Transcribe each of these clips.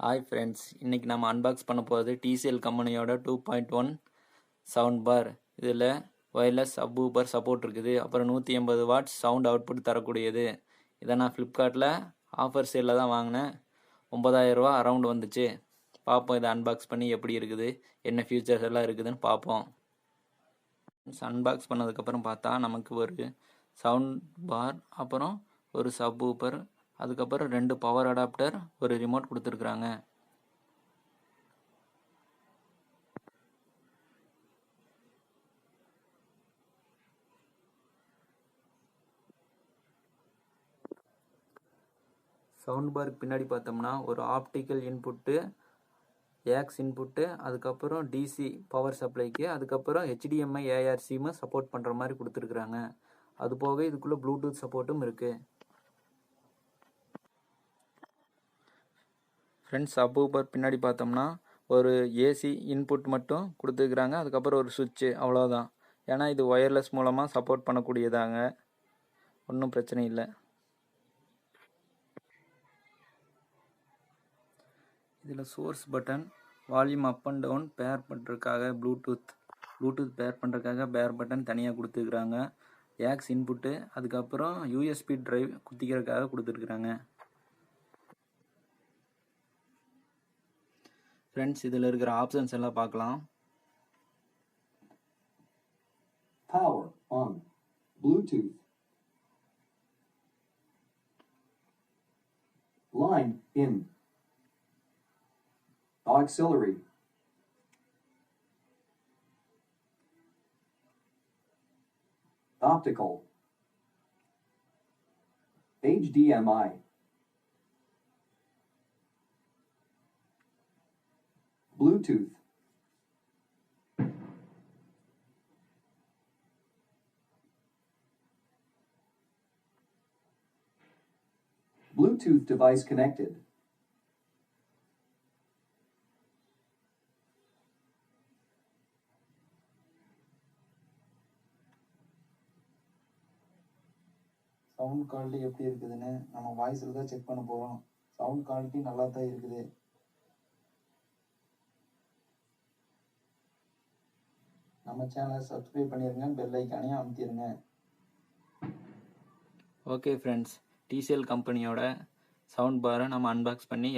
Hi friends, இன்றைக்கி நம்ம unbox பண்ண போகிறது TCL கம்பெனியோட 2.1 சவுண்ட் பார். இதில் ஒயர்லெஸ் சப்வூஃபர் சப்போர்ட் இருக்குது. அப்புறம் 180 வாட்ஸ் சவுண்ட் அவுட்புட் தரக்கூடியது. இதை நான் ஃப்ளிப்கார்ட்டில் ஆஃபர் சேலில் தான் வாங்கினேன். 9000 ரூபா அரவுண்ட் வந்துச்சு. பார்ப்போம் இதை அன்பாக்ஸ் பண்ணி எப்படி இருக்குது, என்ன ஃபியூச்சர்ஸ் எல்லாம் இருக்குதுன்னு பார்ப்போம். அன்பாக்ஸ் பண்ணதுக்கப்புறம் பார்த்தா நமக்கு ஒரு சவுண்ட் பார், அப்புறம் ஒரு சப்வூஃபர், அதுக்கப்புறம் 2 பவர் அடாப்டர், ஒரு ரிமோட் கொடுத்துருக்குறாங்க. சவுண்ட் பாருக்கு பின்னாடி பார்த்தோம்னா ஒரு ஆப்டிக்கல் இன்புட்டு, ஏக்ஸ் இன்புட்டு, அதுக்கப்புறம் டிசி பவர் சப்ளைக்கு, அதுக்கப்புறம் HDMI ARCயும் சப்போர்ட் பண்ணுற மாதிரி கொடுத்துருக்குறாங்க. அது போக இதுக்குள்ளே ப்ளூடூத் சப்போர்ட்டும் இருக்குது. ஃப்ரெண்ட்ஸ், சப்வூஃபர் பின்னாடி பார்த்தோம்னா ஒரு ஏசி இன்புட் மட்டும் கொடுத்துருக்குறாங்க. அதுக்கப்புறம் ஒரு சுவிட்சு, அவ்வளோதான். ஏன்னா இது ஒயர்லெஸ் மூலமாக சப்போர்ட் பண்ணக்கூடியதாங்க, ஒன்றும் பிரச்சனை இல்லை. இதில் source button, volume up and down pair பண்ணுறதுக்காக ப்ளூடூத் பேர் பண்ணுறதுக்காக பேர் பட்டன் தனியாக கொடுத்துருக்குறாங்க. ஏக்ஸ் இன்புட்டு, அதுக்கப்புறம் USB டிரைவ் குத்திக்கிறதுக்காக கொடுத்துருக்குறாங்க. ஃப்ரெண்ட்ஸ், இதில் இருக்கிற ஆப்ஷன்ஸ் எல்லாம் பார்க்கலாம். Power on, Bluetooth, line in, auxiliary, optical, HDMI, Bluetooth, Bluetooth device connected. Sound quality எப்படி இருக்குதுன்னு நம்ம வாய்ஸில் தான் செக் பண்ண போகிறோம். சவுண்ட் குவாலிட்டி நல்லா தான் இருக்குது. நம்ம சேனலை சப்ஸ்கிரைப் பண்ணிடுங்க, பெல் ஐக்கானையும் அமுத்திடுங்க. ஓகே ஃப்ரெண்ட்ஸ், TCL கம்பெனியோட சவுண்ட் பாரை நம்ம அன்பாக்ஸ் பண்ணி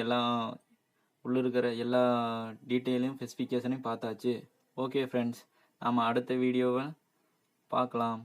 உள்ளே இருக்கிற எல்லா டீட்டெயிலையும் ஸ்பெசிஃபிகேஷனையும் பார்த்தாச்சு. ஓகே ஃப்ரெண்ட்ஸ், நாம் அடுத்த வீடியோவை பார்க்கலாம்.